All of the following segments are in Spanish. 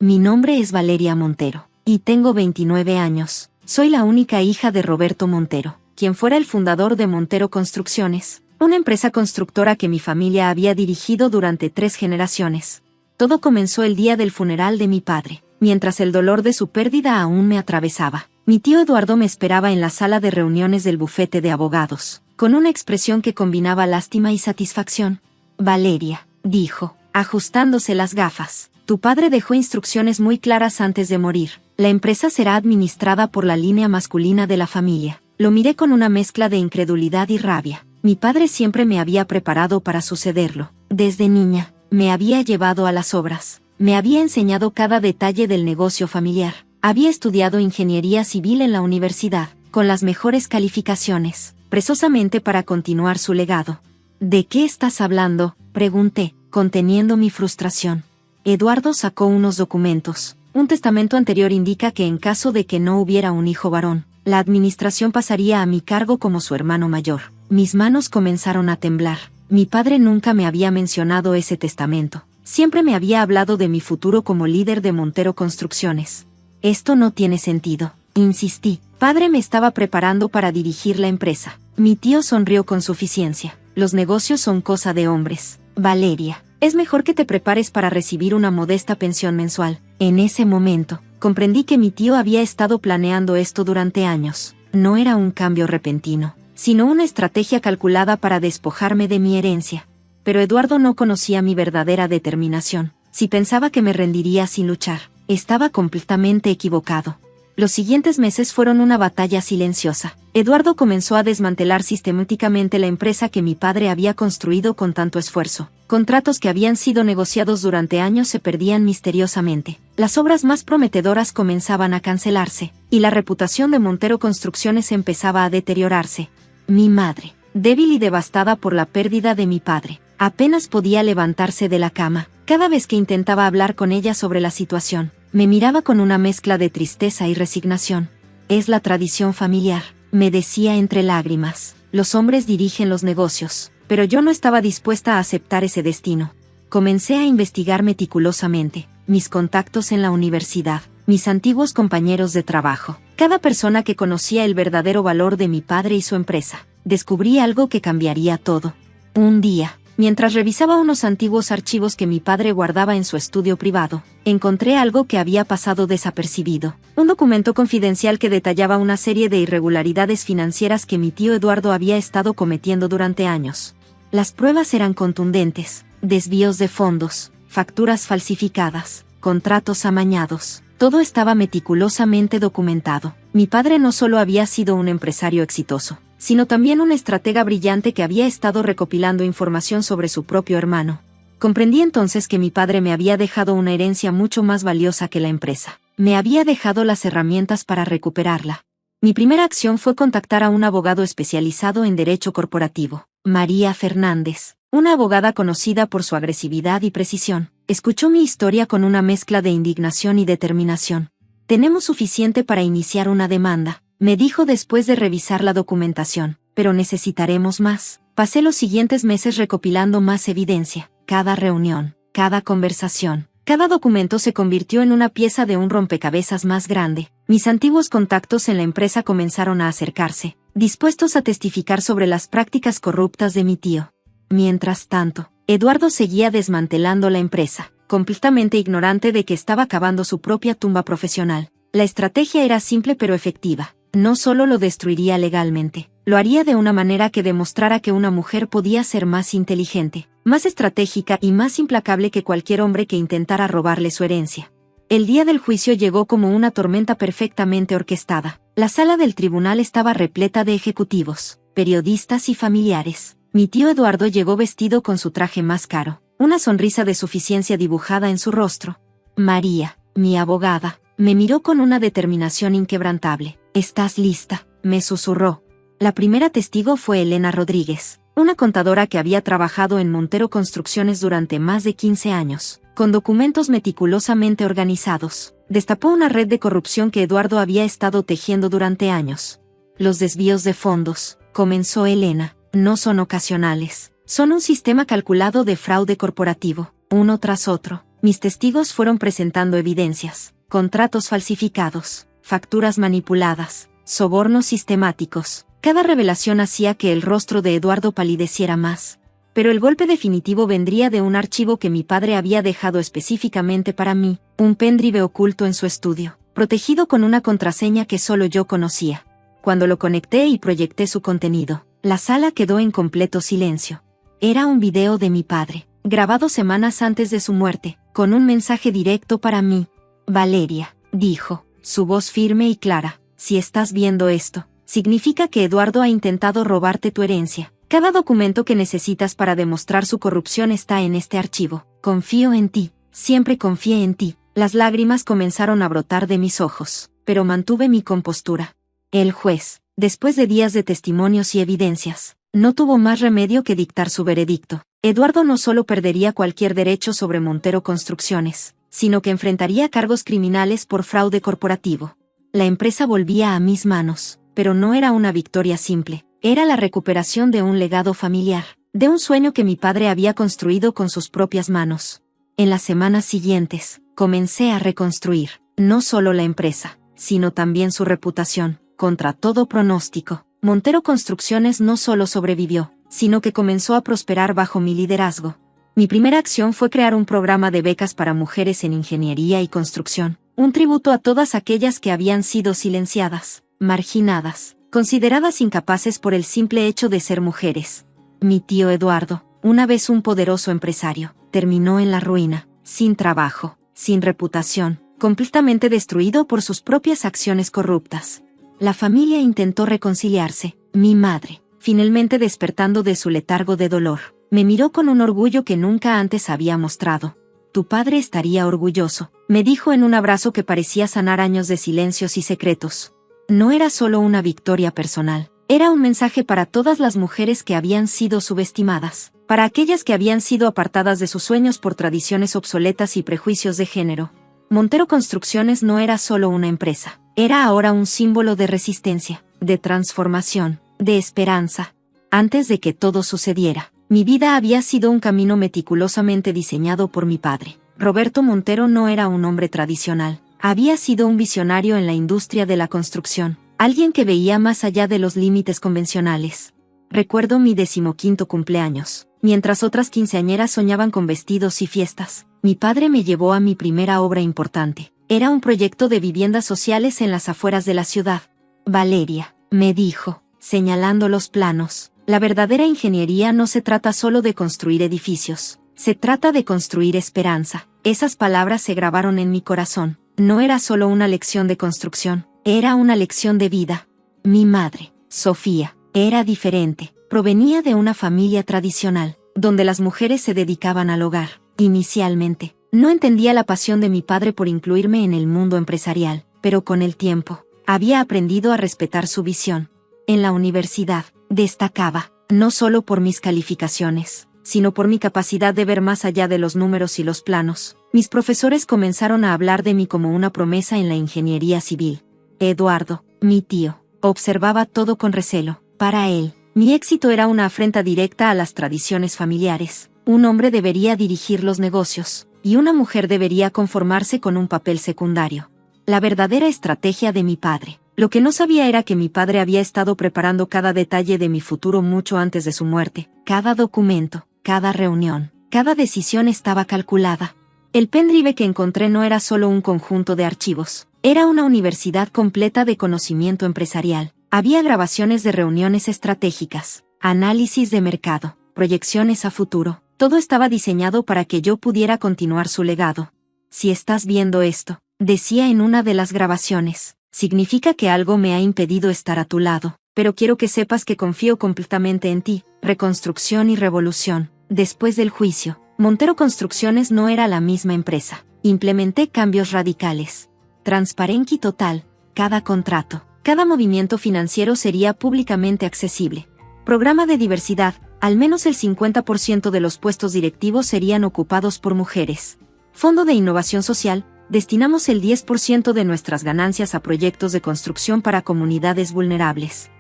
Mi nombre es Valeria Montero, y tengo 29 años. Soy la única hija de Roberto Montero, quien fuera el fundador de Montero Construcciones, una empresa constructora que mi familia había dirigido durante 3 generaciones. Todo comenzó el día del funeral de mi padre, mientras el dolor de su pérdida aún me atravesaba. Mi tío Eduardo me esperaba en la sala de reuniones del bufete de abogados, con una expresión que combinaba lástima y satisfacción. Valeria, dijo, ajustándose las gafas. Tu padre dejó instrucciones muy claras antes de morir. La empresa será administrada por la línea masculina de la familia. Lo miré con una mezcla de incredulidad y rabia. Mi padre siempre me había preparado para sucederlo. Desde niña, me había llevado a las obras. Me había enseñado cada detalle del negocio familiar. Había estudiado ingeniería civil en la universidad, con las mejores calificaciones, precisamente para continuar su legado. ¿De qué estás hablando?, pregunté, conteniendo mi frustración. Eduardo sacó unos documentos. Un testamento anterior indica que en caso de que no hubiera un hijo varón, la administración pasaría a mi cargo como su hermano mayor. Mis manos comenzaron a temblar. Mi padre nunca me había mencionado ese testamento. Siempre me había hablado de mi futuro como líder de Montero Construcciones. Esto no tiene sentido, insistí. Padre me estaba preparando para dirigir la empresa. Mi tío sonrió con suficiencia. Los negocios son cosa de hombres. Valeria, es mejor que te prepares para recibir una modesta pensión mensual. En ese momento, comprendí que mi tío había estado planeando esto durante años. No era un cambio repentino, sino una estrategia calculada para despojarme de mi herencia. Pero Eduardo no conocía mi verdadera determinación. Si pensaba que me rendiría sin luchar, estaba completamente equivocado. Los siguientes meses fueron una batalla silenciosa. Eduardo comenzó a desmantelar sistemáticamente la empresa que mi padre había construido con tanto esfuerzo. Contratos que habían sido negociados durante años se perdían misteriosamente. Las obras más prometedoras comenzaban a cancelarse, y la reputación de Montero Construcciones empezaba a deteriorarse. Mi madre, débil y devastada por la pérdida de mi padre, apenas podía levantarse de la cama. Cada vez que intentaba hablar con ella sobre la situación, me miraba con una mezcla de tristeza y resignación. Es la tradición familiar, me decía entre lágrimas. Los hombres dirigen los negocios, pero yo no estaba dispuesta a aceptar ese destino. Comencé a investigar meticulosamente mis contactos en la universidad, mis antiguos compañeros de trabajo, cada persona que conocía el verdadero valor de mi padre y su empresa. Descubrí algo que cambiaría todo. Un día, mientras revisaba unos antiguos archivos que mi padre guardaba en su estudio privado, encontré algo que había pasado desapercibido. Un documento confidencial que detallaba una serie de irregularidades financieras que mi tío Eduardo había estado cometiendo durante años. Las pruebas eran contundentes: desvíos de fondos, facturas falsificadas, contratos amañados. Todo estaba meticulosamente documentado. Mi padre no solo había sido un empresario exitoso, sino también un estratega brillante que había estado recopilando información sobre su propio hermano. Comprendí entonces que mi padre me había dejado una herencia mucho más valiosa que la empresa. Me había dejado las herramientas para recuperarla. Mi primera acción fue contactar a un abogado especializado en derecho corporativo, María Fernández, una abogada conocida por su agresividad y precisión. Escuchó mi historia con una mezcla de indignación y determinación. Tenemos suficiente para iniciar una demanda, me dijo después de revisar la documentación, pero necesitaremos más. Pasé los siguientes meses recopilando más evidencia. Cada reunión, cada conversación, cada documento se convirtió en una pieza de un rompecabezas más grande. Mis antiguos contactos en la empresa comenzaron a acercarse, dispuestos a testificar sobre las prácticas corruptas de mi tío. Mientras tanto, Eduardo seguía desmantelando la empresa, completamente ignorante de que estaba cavando su propia tumba profesional. La estrategia era simple pero efectiva. No solo lo destruiría legalmente, lo haría de una manera que demostrara que una mujer podía ser más inteligente, más estratégica y más implacable que cualquier hombre que intentara robarle su herencia. El día del juicio llegó como una tormenta perfectamente orquestada. La sala del tribunal estaba repleta de ejecutivos, periodistas y familiares. Mi tío Eduardo llegó vestido con su traje más caro, una sonrisa de suficiencia dibujada en su rostro. María, mi abogada, me miró con una determinación inquebrantable. ¿Estás lista?, me susurró. La primera testigo fue Elena Rodríguez, una contadora que había trabajado en Montero Construcciones durante más de 15 años, con documentos meticulosamente organizados. Destapó una red de corrupción que Eduardo había estado tejiendo durante años. Los desvíos de fondos, comenzó Elena, no son ocasionales, son un sistema calculado de fraude corporativo, uno tras otro. Mis testigos fueron presentando evidencias, contratos falsificados, facturas manipuladas, sobornos sistemáticos. Cada revelación hacía que el rostro de Eduardo palideciera más. Pero el golpe definitivo vendría de un archivo que mi padre había dejado específicamente para mí, un pendrive oculto en su estudio, protegido con una contraseña que solo yo conocía. Cuando lo conecté y proyecté su contenido, la sala quedó en completo silencio. Era un video de mi padre, grabado semanas antes de su muerte, con un mensaje directo para mí. Valeria, dijo, su voz firme y clara, si estás viendo esto, significa que Eduardo ha intentado robarte tu herencia. Cada documento que necesitas para demostrar su corrupción está en este archivo. Confío en ti, siempre confié en ti. Las lágrimas comenzaron a brotar de mis ojos, pero mantuve mi compostura. El juez, después de días de testimonios y evidencias, no tuvo más remedio que dictar su veredicto. Eduardo no solo perdería cualquier derecho sobre Montero Construcciones, sino que enfrentaría cargos criminales por fraude corporativo. La empresa volvía a mis manos, pero no era una victoria simple. Era la recuperación de un legado familiar, de un sueño que mi padre había construido con sus propias manos. En las semanas siguientes, comencé a reconstruir, no solo la empresa, sino también su reputación. Contra todo pronóstico, Montero Construcciones no solo sobrevivió, sino que comenzó a prosperar bajo mi liderazgo. Mi primera acción fue crear un programa de becas para mujeres en ingeniería y construcción, un tributo a todas aquellas que habían sido silenciadas, marginadas, consideradas incapaces por el simple hecho de ser mujeres. Mi tío Eduardo, una vez un poderoso empresario, terminó en la ruina, sin trabajo, sin reputación, completamente destruido por sus propias acciones corruptas. La familia intentó reconciliarse. Mi madre, finalmente despertando de su letargo de dolor, me miró con un orgullo que nunca antes había mostrado. Tu padre estaría orgulloso, me dijo en un abrazo que parecía sanar años de silencios y secretos. No era solo una victoria personal, era un mensaje para todas las mujeres que habían sido subestimadas, para aquellas que habían sido apartadas de sus sueños por tradiciones obsoletas y prejuicios de género. Montero Construcciones no era solo una empresa, era ahora un símbolo de resistencia, de transformación, de esperanza. Antes de que todo sucediera, mi vida había sido un camino meticulosamente diseñado por mi padre. Roberto Montero no era un hombre tradicional. Había sido un visionario en la industria de la construcción, alguien que veía más allá de los límites convencionales. Recuerdo mi 15º cumpleaños, mientras otras quinceañeras soñaban con vestidos y fiestas. Mi padre me llevó a mi primera obra importante. Era un proyecto de viviendas sociales en las afueras de la ciudad. Valeria, me dijo, señalando los planos, la verdadera ingeniería no se trata solo de construir edificios, se trata de construir esperanza. Esas palabras se grabaron en mi corazón. No era solo una lección de construcción, era una lección de vida. Mi madre, Sofía, era diferente. Provenía de una familia tradicional, donde las mujeres se dedicaban al hogar. Inicialmente, no entendía la pasión de mi padre por incluirme en el mundo empresarial, pero con el tiempo, había aprendido a respetar su visión. En la universidad, destacaba, no solo por mis calificaciones, sino por mi capacidad de ver más allá de los números y los planos. Mis profesores comenzaron a hablar de mí como una promesa en la ingeniería civil. Eduardo, mi tío, observaba todo con recelo. Para él, mi éxito era una afrenta directa a las tradiciones familiares. Un hombre debería dirigir los negocios, y una mujer debería conformarse con un papel secundario. La verdadera estrategia de mi padre. Lo que no sabía era que mi padre había estado preparando cada detalle de mi futuro mucho antes de su muerte. Cada documento, cada reunión, cada decisión estaba calculada. El pendrive que encontré no era solo un conjunto de archivos, era una universidad completa de conocimiento empresarial. Había grabaciones de reuniones estratégicas, análisis de mercado, proyecciones a futuro. Todo estaba diseñado para que yo pudiera continuar su legado. Si estás viendo esto, decía en una de las grabaciones, significa que algo me ha impedido estar a tu lado, pero quiero que sepas que confío completamente en ti. Reconstrucción y revolución. Después del juicio, Montero Construcciones no era la misma empresa. Implementé cambios radicales. Transparencia total. Cada contrato, cada movimiento financiero sería públicamente accesible. Programa de diversidad. Al menos el 50% de los puestos directivos serían ocupados por mujeres. Fondo de Innovación Social. Destinamos el 10% de nuestras ganancias a proyectos de construcción para comunidades vulnerables.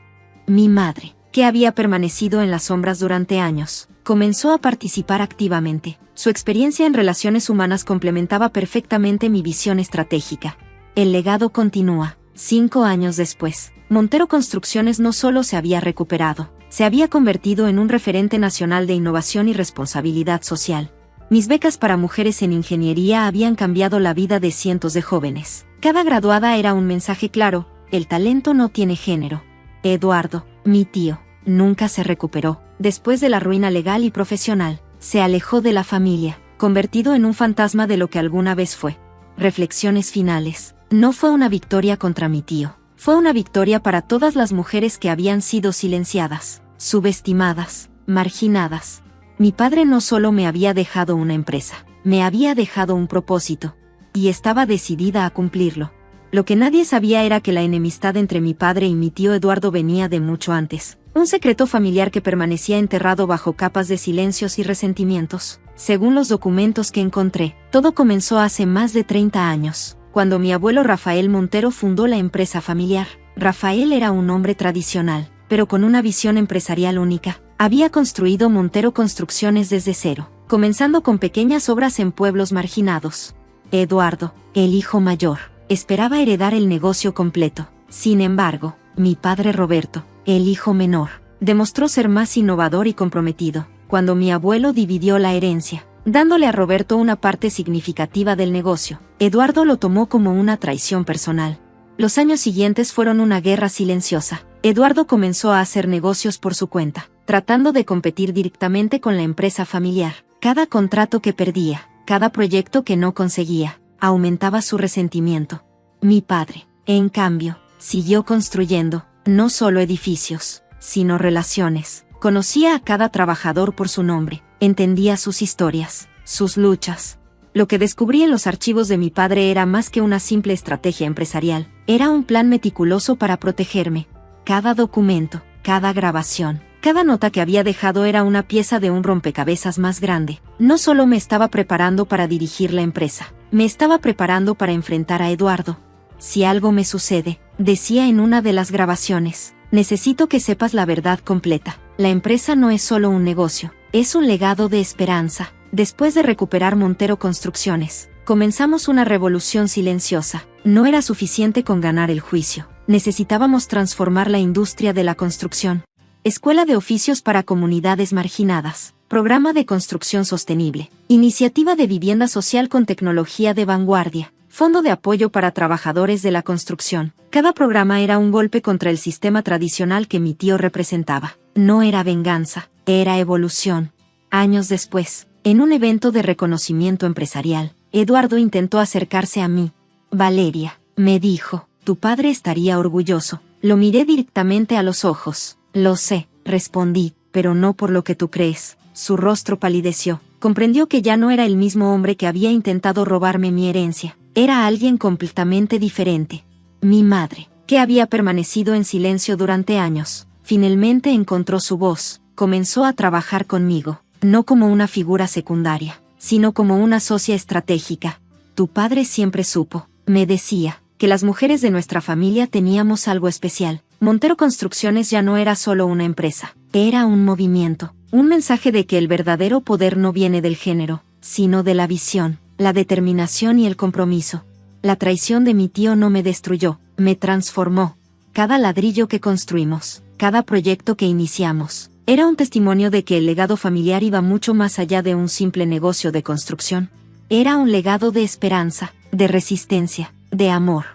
Mi madre, que había permanecido en las sombras durante años, Comenzó a participar activamente. Su experiencia en relaciones humanas complementaba perfectamente mi visión estratégica. El legado continúa. 5 años después, Montero Construcciones no solo se había recuperado, se había convertido en un referente nacional de innovación y responsabilidad social. Mis becas para mujeres en ingeniería habían cambiado la vida de cientos de jóvenes. Cada graduada era un mensaje claro: el talento no tiene género. Eduardo, mi tío, nunca se recuperó. Después de la ruina legal y profesional, se alejó de la familia, convertido en un fantasma de lo que alguna vez fue. Reflexiones finales. No fue una victoria contra mi tío. Fue una victoria para todas las mujeres que habían sido silenciadas, subestimadas, marginadas. Mi padre no solo me había dejado una empresa, me había dejado un propósito, y estaba decidida a cumplirlo. Lo que nadie sabía era que la enemistad entre mi padre y mi tío Eduardo venía de mucho antes. Un secreto familiar que permanecía enterrado bajo capas de silencios y resentimientos. Según los documentos que encontré, todo comenzó hace más de 30 años, cuando mi abuelo Rafael Montero fundó la empresa familiar. Rafael era un hombre tradicional, pero con una visión empresarial única. Había construido Montero Construcciones desde cero, comenzando con pequeñas obras en pueblos marginados. Eduardo, el hijo mayor, esperaba heredar el negocio completo. Sin embargo, mi padre Roberto, el hijo menor, demostró ser más innovador y comprometido. Cuando mi abuelo dividió la herencia, dándole a Roberto una parte significativa del negocio, Eduardo lo tomó como una traición personal. Los años siguientes fueron una guerra silenciosa. Eduardo comenzó a hacer negocios por su cuenta, tratando de competir directamente con la empresa familiar. Cada contrato que perdía, cada proyecto que no conseguía, aumentaba su resentimiento. Mi padre, en cambio, siguió construyendo, no solo edificios, sino relaciones. Conocía a cada trabajador por su nombre, entendía sus historias, sus luchas. Lo que descubrí en los archivos de mi padre era más que una simple estrategia empresarial, era un plan meticuloso para protegerme. Cada documento, cada grabación, cada nota que había dejado era una pieza de un rompecabezas más grande. No solo me estaba preparando para dirigir la empresa, me estaba preparando para enfrentar a Eduardo. Si algo me sucede, decía en una de las grabaciones, necesito que sepas la verdad completa. La empresa no es solo un negocio, es un legado de esperanza. Después de recuperar Montero Construcciones, comenzamos una revolución silenciosa. No era suficiente con ganar el juicio, necesitábamos transformar la industria de la construcción. Escuela de oficios para comunidades marginadas, programa de construcción sostenible, iniciativa de vivienda social con tecnología de vanguardia, fondo de apoyo para trabajadores de la construcción. Cada programa era un golpe contra el sistema tradicional que mi tío representaba. No era venganza, era evolución. Años después, en un evento de reconocimiento empresarial, Eduardo intentó acercarse a mí. Valeria, me dijo, tu padre estaría orgulloso. Lo miré directamente a los ojos. Lo sé, respondí, pero no por lo que tú crees. Su rostro palideció. Comprendió que ya no era el mismo hombre que había intentado robarme mi herencia. Era alguien completamente diferente. Mi madre, que había permanecido en silencio durante años, finalmente encontró su voz. Comenzó a trabajar conmigo, no como una figura secundaria, sino como una socia estratégica. Tu padre siempre supo, me decía, que las mujeres de nuestra familia teníamos algo especial. Montero Construcciones ya no era solo una empresa, era un movimiento, un mensaje de que el verdadero poder no viene del género, sino de la visión, la determinación y el compromiso. La traición de mi tío no me destruyó, me transformó. Cada ladrillo que construimos, cada proyecto que iniciamos, era un testimonio de que el legado familiar iba mucho más allá de un simple negocio de construcción. Era un legado de esperanza, de resistencia, de amor.